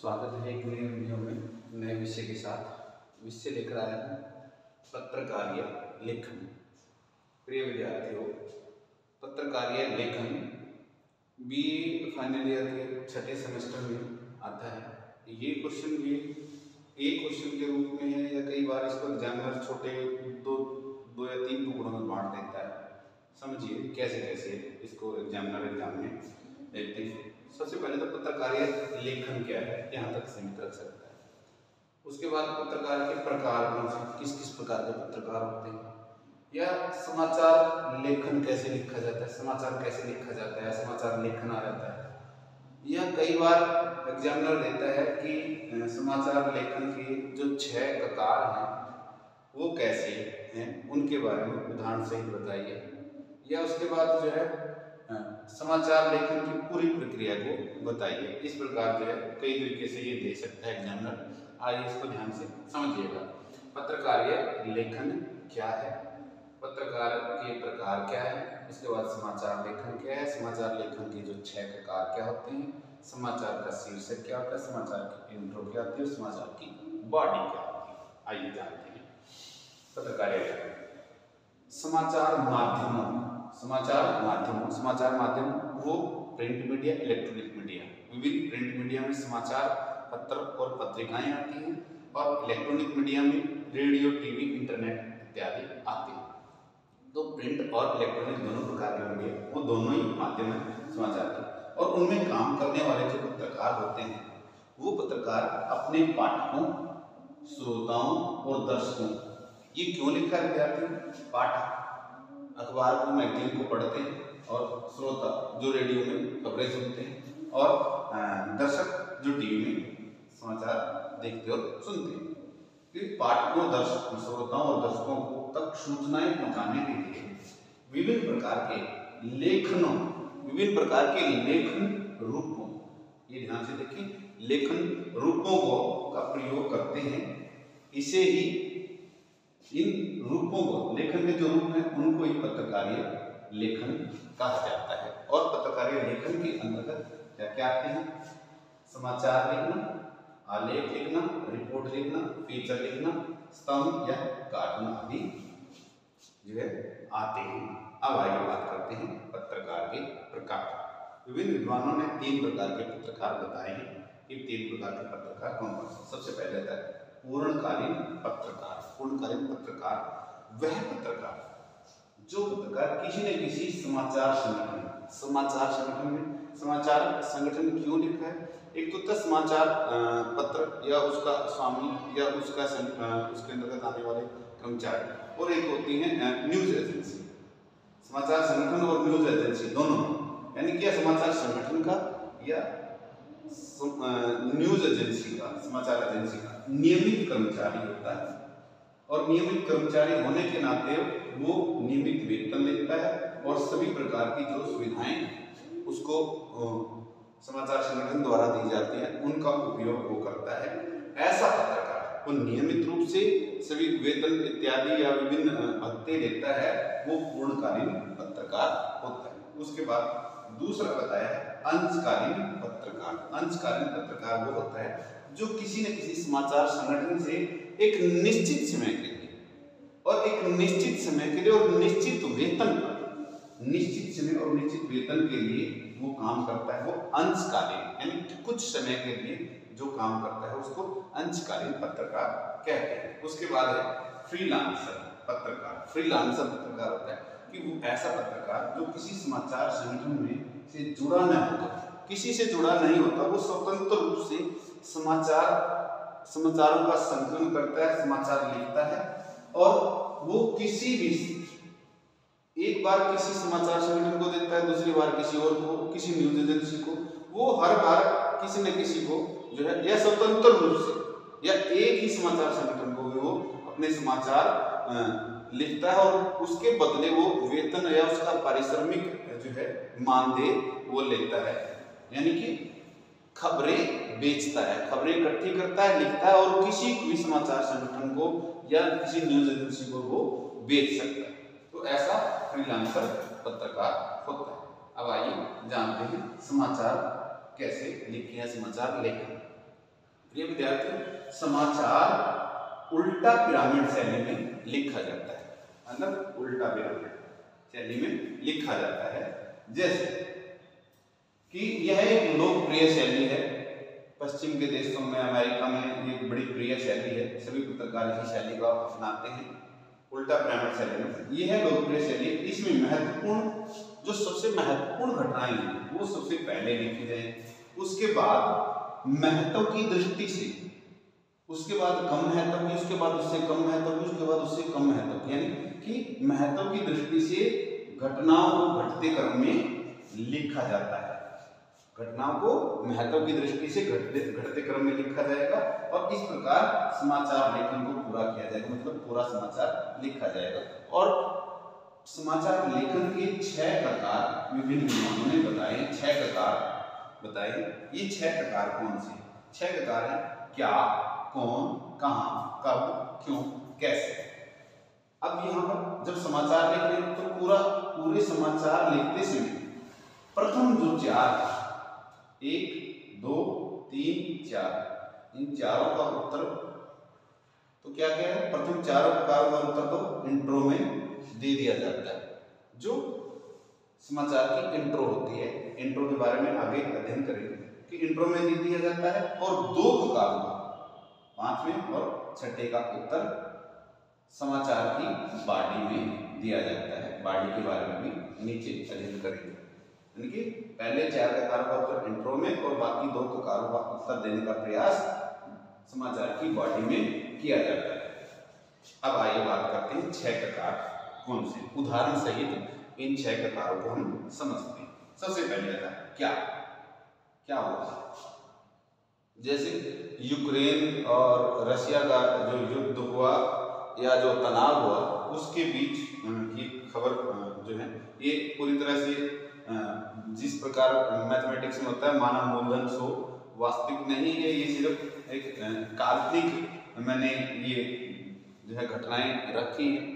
स्वागत है एक नई वीडियो में नए विषय के साथ। विषय लेकर आया हूँ पत्रकारिता लेखन। प्रिय विद्यार्थियों, पत्रकारिता लेखन बीए फाइनल ईयर के छठे सेमेस्टर में आता है। ये क्वेश्चन भी एक क्वेश्चन के रूप में है या कई बार इसको एग्जामिनर छोटे दो या तीन टुकड़ों में बांट देता है। समझिए कैसे कैसे इसको एग्जाम में देखते हैं। सबसे पहले तो पत्रकारिता लेखन क्या है, यहाँ तक सीमित रख सकता है। उसके बाद पत्रकार के प्रकार कौन से, किस किस प्रकार के पत्रकार होते हैं, या समाचार लेखन कैसे लिखा जाता है, समाचार कैसे लिखा जाता है, समाचार लेखन आ जाता है। या कई बार एग्जामिनर देता है कि समाचार लेखन के जो 6 प्रकार हैं वो कैसे हैं, उनके बारे में उदाहरण सहित बताइए। या उसके बाद जो है समाचार लेखन की पूरी प्रक्रिया को बताइए। इस प्रकार जो है कई तरीके से ये दे सकता है एग्जामिनर। आइए इसको ध्यान से समझिएगा। पत्रकारिता लेखन क्या है, पत्रकार के प्रकार क्या है, इसके बाद समाचार लेखन क्या है, समाचार लेखन के जो 6 प्रकार क्या होते हैं, समाचार का शीर्षक क्या होता है, समाचार की इंट्रो क्या होती है, समाचार की बॉडी क्या होती है। आइए जानते हैं पत्रकारिता। समाचार माध्यम वो प्रिंट मीडिया, इलेक्ट्रॉनिक मीडिया, विभिन्न प्रिंट मीडिया में समाचार पत्र और पत्रिकाएं आती हैं और इलेक्ट्रॉनिक मीडिया में रेडियो, टीवी, इंटरनेट इत्यादि आते हैं। तो प्रिंट और इलेक्ट्रॉनिक दोनों प्रकार के मीडिया, वो दोनों ही माध्यम है समाचार के। और उनमें काम करने वाले जो पत्रकार होते हैं वो पत्रकार अपने पाठकों, श्रोताओं और दर्शकों, ये क्यों लिखा है विद्यार्थी, पाठक अखबार को, मैगजीन को पढ़ते हैं, और श्रोता जो रेडियो में खबरें सुनते हैं, और दर्शक जो टीवी में समाचार देखते और सुनते हैं। तो पाठकों, दर्शकों, श्रोताओं और दर्शकों को तक सूचनाएं पहुंचाने के लिए विभिन्न प्रकार के लेखन रूपों, ये ध्यान से देखिए, लेखन रूपों का प्रयोग करते हैं। इसे ही इन रूपों को, लेखन के जो रूप हैं उनको ही पत्रकारिता लेखन कहा जाता है। और पत्रकारिता लेखन के अंतर्गत क्या क्या आते हैं, समाचार लिखना, आलेख लिखना, रिपोर्ट लिखना, फीचर लिखना, स्तंभ या कार्टून आदि जो है आते हैं। अब आइए बात करते हैं पत्रकार के प्रकार। विभिन्न विद्वानों ने 3 प्रकार के पत्रकार बताए हैं कि 3 प्रकार के पत्रकार कौन कौन से। सबसे पहले आता है पूर्णकालीन पत्रकार। पूर्णकालीन पत्रकार वह पत्रकार जो पत्रकार किसी न किसी समाचार संगठन में क्यों लिखा है। एक तो था समाचार पत्र या उसका स्वामी या उसका उसके अंतर्गत आने वाले कर्मचारी, और एक होती है न्यूज एजेंसी। समाचार संगठन और न्यूज एजेंसी दोनों, यानी कि समाचार संगठन का या न्यूज एजेंसी का, समाचार एजेंसी का नियमित कर्मचारी होता है। और नियमित कर्मचारी होने के नाते वो नियमित वेतन लेता है और सभी प्रकार की जो सुविधाएं उसको समाचार संगठन द्वारा दी जाती है उनका उपयोग वो करता है। ऐसा पत्रकार वो नियमित रूप से सभी वेतन इत्यादि या विभिन्न भत्ते लेता है, वो पूर्णकालीन पत्रकार होता है। उसके बाद दूसरा बताया है अंशकालीन पत्रकार। अंशकालीन पत्रकार वो होता है जो किसी न किसी समाचार संगठन से एक निश्चित समय के लिए और निश्चित वेतन के लिए वो काम करता है। वो अंशकालीन, यानी कुछ समय के लिए जो काम करता है उसको अंशकालीन पत्रकार कहते हैं। उसके बाद है फ्रीलांसर पत्रकार। फ्रीलांसर पत्रकार होता है कि वो ऐसा पत्रकार जो किसी समाचार संगठन में से जुड़ा न होता, किसी से जुड़ा नहीं होता, वो स्वतंत्र रूप से समाचारों का संकलन करता है, समाचार लिखता है, और वो किसी भी एक बार किसी समाचार संगठन को देता है, दूसरी बार किसी और को, किसी न्यूज एजेंसी को, वो हर बार किसी न किसी को जो है या स्वतंत्र रूप से या एक ही समाचार संगठन को भी वो अपने समाचार लिखता है और उसके बदले वो वेतन या उसका पारिश्रमिक जो है मानदेय वो लेता है। यानी कि खबरें बेचता है, खबरें इकट्ठी करता है, लिखता है और किसी भी समाचार संगठन को या किसी न्यूज एजेंसी को वो बेच सकता है। तो ऐसा फ्रीलांसर पत्रकार होता है। अब आइए जानते हैं समाचार कैसे लिखे हैं, समाचार लेखन। प्रिय विद्यार्थियों, समाचार उल्टा पिरामिड शैली में लिखा जाता है, मतलब उल्टा पिरामिड शैली में लिखा जाता है। जैसे कि यह एक लोकप्रिय शैली है, पश्चिम के देशों में, अमेरिका में ये बड़ी प्रिय शैली है, सभी पत्रकार इसी शैली को अपनाते हैं, उल्टा पिरामिड शैली में। यह है लोकप्रिय शैली। इसमें महत्वपूर्ण जो सबसे महत्वपूर्ण घटनाएं हैं वो सबसे पहले लिखी जाए, उसके बाद महत्व की दृष्टि से, उसके बाद कम महत्व की, उसके बाद उससे कम महत्व की, उसके बाद उससे कम महत्व की, यानी कि महत्व की दृष्टि से घटनाओं को घटते क्रम में लिखा जाता है। घटनाओं को महत्व की दृष्टि से घटते क्रम में लिखा जाएगा और इस प्रकार समाचार लेखन को पूरा किया जाएगा, मतलब पूरा समाचार लिखा जाएगा। और समाचार लेखन के 6 प्रकार विभिन्न विद्वानों ने बताए, 6 प्रकार बताए। ये 6 प्रकार कौन से? 6 प्रकार हैं: क्या, कौन, कहां, कब, क्यों, कैसे। अब यहाँ पर जब समाचार लिख रहे हैं तो पूरे समाचार लिखते समय प्रथम जो 4, 1, 2, 3, 4, इन चारों का उत्तर तो क्या क्या है? प्रथम चारों प्रकारों का उत्तर तो इंट्रो में दे दिया जाता है। जो समाचार की इंट्रो होती है, इंट्रो के बारे में आगे अध्ययन करेंगे कि इंट्रो में दे दिया जाता है। और 2 प्रकारों का, 5वें और 6ठे का उत्तर समाचार की बॉडी में दिया जाता है। बॉडी के बारे में भी नीचे अध्ययन करेंगे, यानी कि पहले 4 प्रकारों का उत्तर इंट्रो में और बाकी 2 प्रकारों का उत्तर देने का प्रयास समाचार की बॉडी में किया जाता है। अब आइए बात करते हैं 6 प्रकार कौन से, उदाहरण सहित इन 6 प्रकारों को हम समझते हैं। सबसे पहले आता है क्या होता है। जैसे यूक्रेन और रशिया का जो युद्ध हुआ या जो तनाव हुआ, उसके बीच की खबर जो है ये पूरी तरह से जिस प्रकार मैथमेटिक्स में होता है मानव मूलधन 100, वास्तविक नहीं है, ये सिर्फ एक काल्पनिक मैंने ये जो है घटनाएं रखी हैं,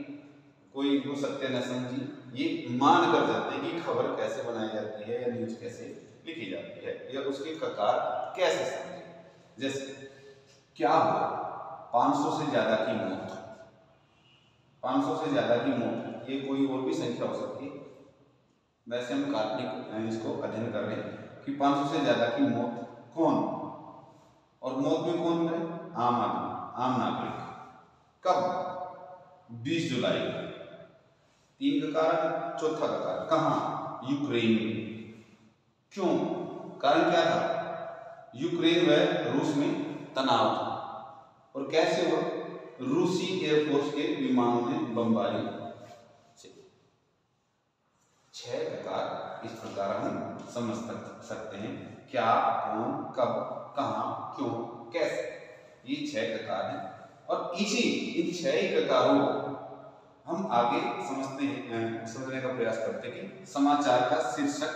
कोई इनको सत्य न समझी, ये मान कर जाते हैं कि खबर कैसे बनाई जाती है या न्यूज कैसे लिखी जाती है या उसके प्रकार कैसे समझे। जैसे क्या हुआ, 500 से ज्यादा की मौत, 500 से ज्यादा की मौत, ये कोई और भी संख्या हो सकती है, वैसे हम काल्पनिक इसको अध्ययन कर रहे हैं कि 500 से ज्यादा की मौत कौन, और मौत में कौन मरे? आम आदमी, आम नागरिक। कब? 20 जुलाई। 3 का कारण, चौथा का कारण कहाँ? यूक्रेन में। क्यों? कारण क्या था? यूक्रेन व रूस में तनाव था। और कैसे हुआ? रूसी एयरफोर्स के विमानों ने बमबारी। 6 प्रकार इस प्रकार हम समझ सकते हैं, क्या, कौन, कब, कहाँ, क्यों, कैसे, ये 6 प्रकार हैं। और इन 6 ही प्रकारों को हम आगे समझने का प्रयास करते हैं कि समाचार का शीर्षक,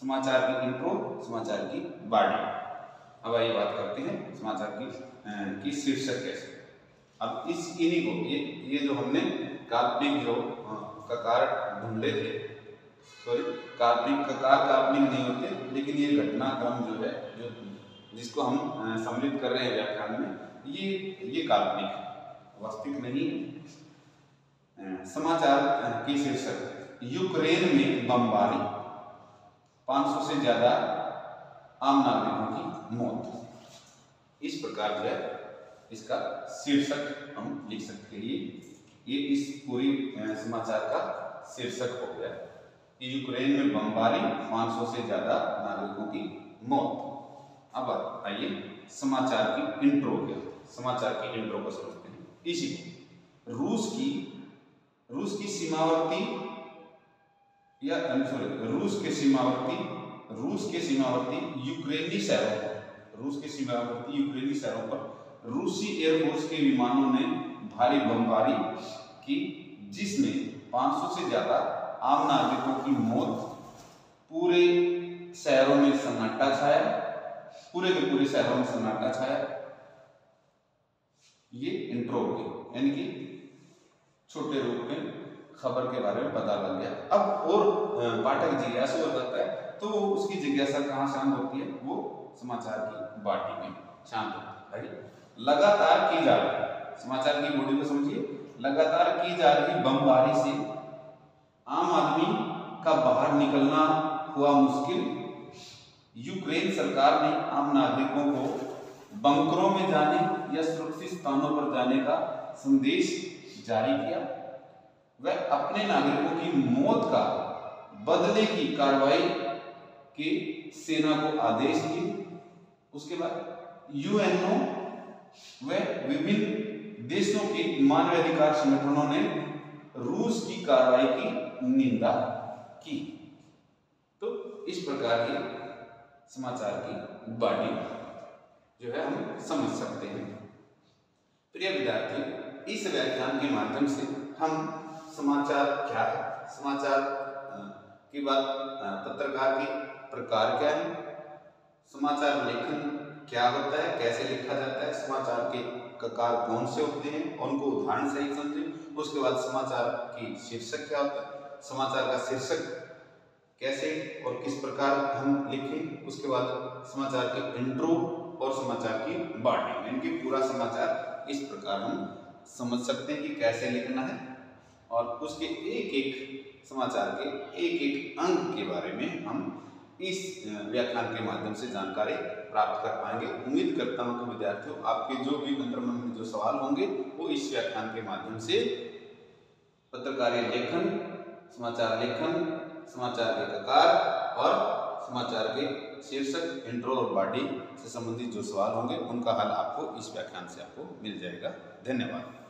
समाचार की इंट्रो, समाचार की बॉडी। अब आइए बात करते हैं समाचार की शीर्षक कैसे। अब इन्हीं को ये जो हमने काल्पनिक जो ककार ढूंढे थे, सॉरी काल्पनिक ककार काल्पनिक नहीं होते, लेकिन ये घटनाक्रम जो है जो जिसको हम सम्मिलित कर रहे हैं व्याख्यान में, ये काल्पनिक वास्तविक नहीं है। समाचार की शीर्षक, यूक्रेन में बमबारी, 500 से ज्यादा आम नागरिकों की मौत। इस प्रकार जो है इसका शीर्षक हम लिख सकते हैं। ये इस पूरी समाचार का शीर्षक हो गया, यूक्रेन में बमबारी, 500 से ज्यादा नागरिकों की मौत। अब आइए समाचार की इंट्रो क्या, समाचार की इंट्रो को समझते हैं। इसी को रूस की सीमावर्ती या रूस के सीमावर्ती यूक्रेनी शहरों पर, रूसी एयरफोर्स के विमानों ने भारी बमबारी की, जिसमें 500 से ज्यादा आम नागरिकों की मौत, पूरे शहरों में सन्नाटा छाया, पूरे के पूरे शहरों में सन्नाटा छाया। ये इंट्रो हो गई, यानी कि छोटे रूप में खबर के बारे में पता लग गया। अब और पाठक जिज्ञासु हो जाता है तो उसकी जिज्ञासा कहाँ शांत होती है? वो समाचार की बॉडी में, शांत होता है। लगातार की जा रही, समाचार की बॉडी को समझिए, लगातार की जा रही बमबारी से आम आदमी का बाहर निकलना हुआ मुश्किल। यूक्रेन सरकार ने आम नागरिकों को बंकरों में जाने या सुरक्षित स्थानों पर जाने का संदेश जारी किया। वह अपने नागरिकों की मौत का बदले की कार्रवाई के सेना को आदेश दिए। उसके बाद यूएनओ व विभिन्न देशों के मानवाधिकार संगठनों ने रूस की कार्रवाई की निंदा की। तो इस प्रकार की समाचार की बॉडी जो है हम समझ सकते हैं। प्रिय विद्यार्थियों, इस व्याख्यान के माध्यम से हम समाचार क्या है, समाचार की बात, पत्रकार के प्रकार क्या है, समाचार लेखन क्या होता है, कैसे लिखा जाता है, समाचार के प्रकार कौन से होते हैं, उनको उदाहरण सहित समझें। उसके बाद समाचार की शीर्षक क्या होता है, समाचार का शीर्षक कैसे और किस प्रकार हम लिखें। उसके बाद समाचार के इंट्रो और समाचार की बॉडी, इनकी पूरा समाचार इस प्रकार हम समझ सकते हैं कि कैसे लिखना है, और उसके एक एक समाचार के एक एक अंक के बारे में हम इस व्याख्यान के माध्यम से जानकारी प्राप्त कर पाएंगे। उम्मीद करता हूं कि विद्यार्थियों आपके जो भी अंतर्मन में जो सवाल होंगे वो इस व्याख्यान के माध्यम से पत्रकारीय लेखन, समाचार लेखन, समाचार के प्रकार और समाचार के शीर्षक, इंट्रो और बॉडी से संबंधित जो सवाल होंगे उनका हल आपको इस व्याख्यान से आपको मिल जाएगा। धन्यवाद।